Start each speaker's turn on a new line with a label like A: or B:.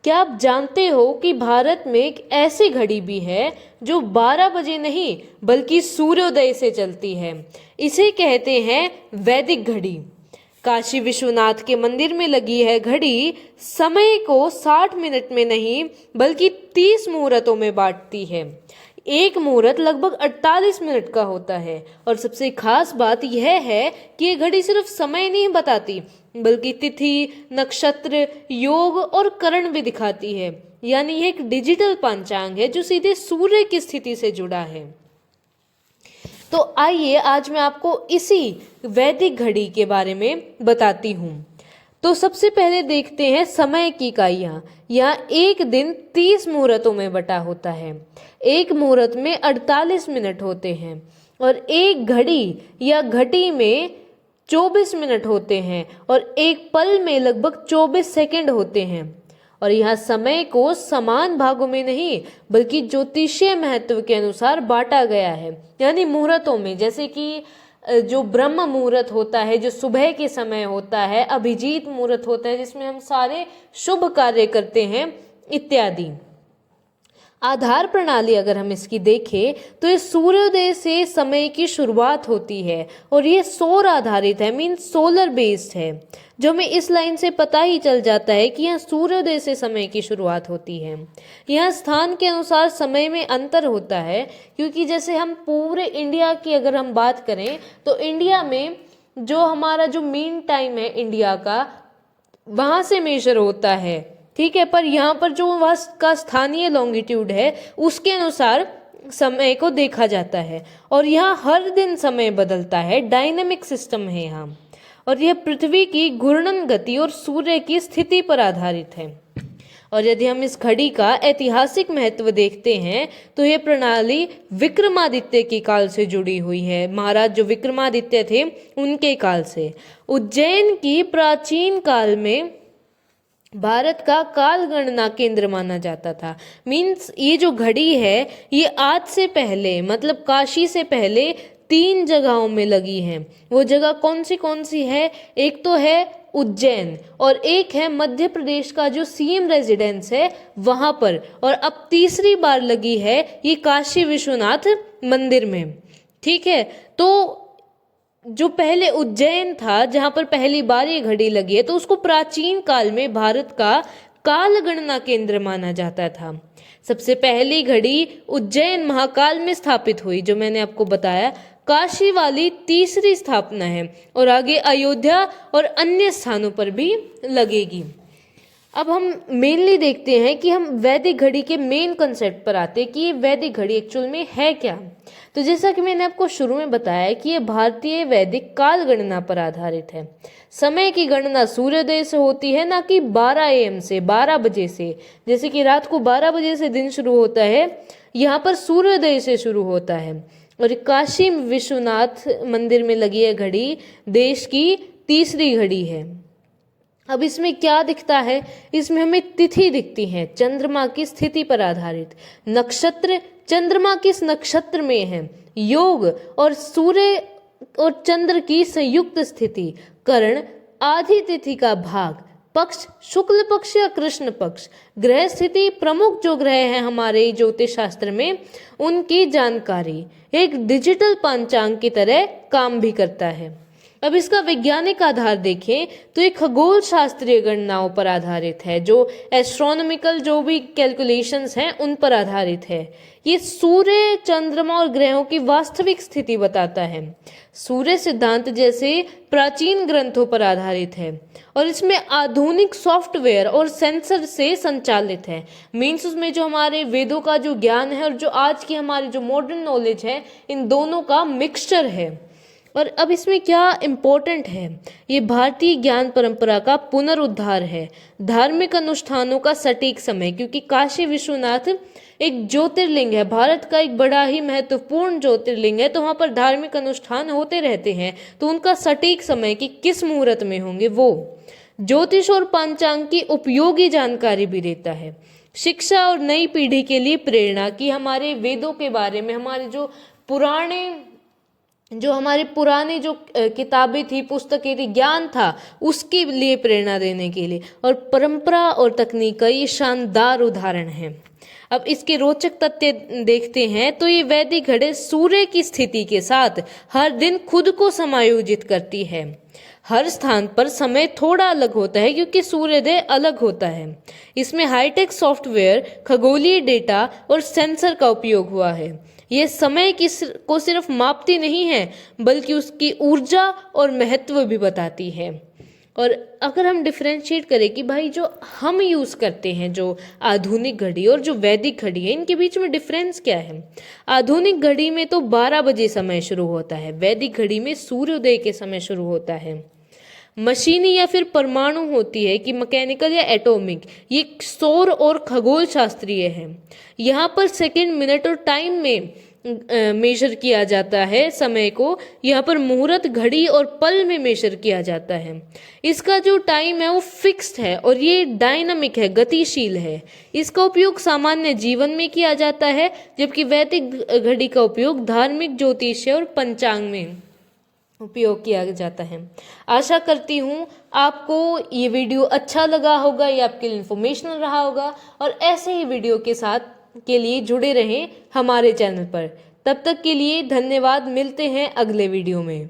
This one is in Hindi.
A: क्या आप जानते हो कि भारत में एक ऐसी घड़ी भी है जो 12 बजे नहीं बल्कि सूर्योदय से चलती है? इसे कहते हैं वैदिक घड़ी। काशी विश्वनाथ के मंदिर में लगी है घड़ी समय को 60 मिनट में नहीं बल्कि 30 मुहूर्तों में बांटती है। एक मुहूर्त लगभग 48 मिनट का होता है और सबसे खास बात यह है कि ये घड़ी सिर्फ समय नहीं बताती बल्कि तिथि, नक्षत्र, योग और करण भी दिखाती है। यानी ये एक डिजिटल पंचांग है जो सीधे सूर्य की स्थिति से जुड़ा है। तो आइए आज मैं आपको इसी वैदिक घड़ी के बारे में बताती हूँ। तो सबसे पहले देखते हैं समय की इकाइयाँ। यहाँ एक दिन 30 मुहूर्तों में बटा होता है। एक मुहूर्त में 48 मिनट होते हैं और एक घड़ी या घटी में 24 मिनट होते हैं और एक पल में लगभग 24 सेकंड होते हैं। और यहाँ समय को समान भागों में नहीं बल्कि ज्योतिषीय महत्व के अनुसार बांटा गया है। यानी मुहूर्तों में, जैसे कि जो ब्रह्म मुहूर्त होता है जो सुबह के समय होता है, अभिजीत मुहूर्त होता है जिसमें हम सारे शुभ कार्य करते हैं, इत्यादि। आधार प्रणाली अगर हम इसकी देखें तो ये सूर्योदय से समय की शुरुआत होती है और ये सौर आधारित है, मीन सोलर बेस्ड है, जो हमें इस लाइन से पता ही चल जाता है कि यहाँ सूर्योदय से समय की शुरुआत होती है। यहाँ स्थान के अनुसार समय में अंतर होता है क्योंकि जैसे हम पूरे इंडिया की अगर हम बात करें तो इंडिया में जो हमारा जो मीन टाइम है इंडिया का, वहाँ से मेजर होता है, ठीक है। पर यहाँ पर जो वहाँ का स्थानीय लॉन्गिट्यूड है उसके अनुसार समय को देखा जाता है और यहाँ हर दिन समय बदलता है, डायनेमिक सिस्टम है यहाँ। और यह पृथ्वी की घूर्णन गति और सूर्य की स्थिति पर आधारित है। और यदि हम इस घड़ी का ऐतिहासिक महत्व देखते हैं तो यह प्रणाली विक्रमादित्य के काल से जुड़ी हुई है। महाराज जो विक्रमादित्य थे उनके काल से। उज्जैन की प्राचीन काल में भारत का काल गणना केंद्र माना जाता था। मीन्स ये जो घड़ी है ये आज से पहले मतलब काशी से पहले 3 जगहों में लगी है। वो जगह कौन सी है? एक तो है उज्जैन और एक है मध्य प्रदेश का जो सीएम रेजिडेंस है वहां पर, और अब तीसरी बार लगी है ये काशी विश्वनाथ मंदिर में, ठीक है। तो जो पहले उज्जैन था जहां पर पहली बार ये घड़ी लगी है तो उसको प्राचीन काल में भारत का काल गणना केंद्र माना जाता था। सबसे पहली घड़ी उज्जैन महाकाल में स्थापित हुई, जो मैंने आपको बताया। काशी वाली तीसरी स्थापना है और आगे अयोध्या और अन्य स्थानों पर भी लगेगी। अब हम मेनली देखते हैं कि हम वैदिक घड़ी के मेन कंसेप्ट पर आते हैं कि ये वैदिक घड़ी एक्चुअल में है क्या। तो जैसा कि मैंने आपको शुरू में बताया कि ये भारतीय वैदिक काल गणना पर आधारित है। समय की गणना सूर्योदय से होती है, ना कि 12 AM से, 12 बजे से। जैसे कि रात को 12 बजे से दिन शुरू होता है, यहाँ पर सूर्योदय से शुरू होता है। और काशी विश्वनाथ मंदिर में लगी है घड़ी देश की तीसरी घड़ी है। अब इसमें क्या दिखता है? इसमें हमें तिथि दिखती है चंद्रमा की स्थिति पर आधारित, नक्षत्र चंद्रमा किस नक्षत्र में है, योग और सूर्य और चंद्र की संयुक्त स्थिति, करण आधी तिथि का भाग, पक्ष शुक्ल पक्ष या कृष्ण पक्ष, ग्रह स्थिति, प्रमुख जो ग्रह हैं हमारे ज्योतिष शास्त्र में उनकी जानकारी एक डिजिटल पंचांग की तरह काम भी करता है। अब इसका वैज्ञानिक आधार देखें तो एक खगोल शास्त्रीय गणनाओं पर आधारित है, जो एस्ट्रोनॉमिकल जो भी कैलकुलेशंस हैं उन पर आधारित है। ये सूर्य, चंद्रमा और ग्रहों की वास्तविक स्थिति बताता है। सूर्य सिद्धांत जैसे प्राचीन ग्रंथों पर आधारित है और इसमें आधुनिक सॉफ्टवेयर और सेंसर से संचालित है। मीन्स उसमें जो हमारे वेदों का जो ज्ञान है और जो आज की हमारी जो मॉडर्न नॉलेज है, इन दोनों का मिक्सचर है। और अब इसमें क्या इम्पोर्टेंट है, ये भारतीय ज्ञान परंपरा का पुनरुद्धार है, धार्मिक अनुष्ठानों का सटीक समय, क्योंकि काशी विश्वनाथ एक ज्योतिर्लिंग है, भारत का एक बड़ा ही महत्वपूर्ण ज्योतिर्लिंग है, तो वहाँ पर धार्मिक अनुष्ठान होते रहते हैं, तो उनका सटीक समय कि किस मुहूर्त में होंगे वो ज्योतिष और पंचांग की उपयोगी जानकारी भी देता है। शिक्षा और नई पीढ़ी के लिए प्रेरणा की हमारे वेदों के बारे में, हमारे जो पुराने जो हमारे पुराने जो किताबें थी, पुस्तकें थी, ज्ञान था, उसके लिए प्रेरणा देने के लिए। और परंपरा और तकनीक का ये शानदार उदाहरण है। अब इसके रोचक तथ्य देखते हैं तो ये वैदिक घड़ी सूर्य की स्थिति के साथ हर दिन खुद को समायोजित करती है। हर स्थान पर समय थोड़ा अलग होता है क्योंकि सूर्योदय अलग होता है। इसमें हाईटेक सॉफ्टवेयर, खगोलीय डेटा और सेंसर का उपयोग हुआ है। यह समय को सिर्फ मापती नहीं है बल्कि उसकी ऊर्जा और महत्व भी बताती है। और अगर हम डिफ्रेंशिएट करें कि भाई जो हम यूज़ करते हैं, जो आधुनिक घड़ी और जो वैदिक घड़ी है, इनके बीच में डिफरेंस क्या है। आधुनिक घड़ी में तो 12 बजे समय शुरू होता है, वैदिक घड़ी में सूर्योदय के समय शुरू होता है। मशीनी या फिर परमाणु होती है कि मैकेनिकल या एटॉमिक, ये सौर और खगोल शास्त्रीय है। यहाँ पर सेकंड, मिनट और टाइम में मेजर किया जाता है समय को। यहाँ पर मुहूर्त घड़ी और पल में मेजर किया जाता है। इसका जो टाइम है वो फिक्स्ड है और ये डायनामिक है, गतिशील है। इसका उपयोग सामान्य जीवन में किया जाता है, जबकि वैदिक घड़ी का उपयोग धार्मिक, ज्योतिष और पंचांग में उपयोग किया जाता है। आशा करती हूँ आपको ये वीडियो अच्छा लगा होगा, ये आपके लिए इंफॉर्मेशनल रहा होगा। और ऐसे ही वीडियो के साथ के लिए जुड़े रहें हमारे चैनल पर। तब तक के लिए धन्यवाद, मिलते हैं अगले वीडियो में।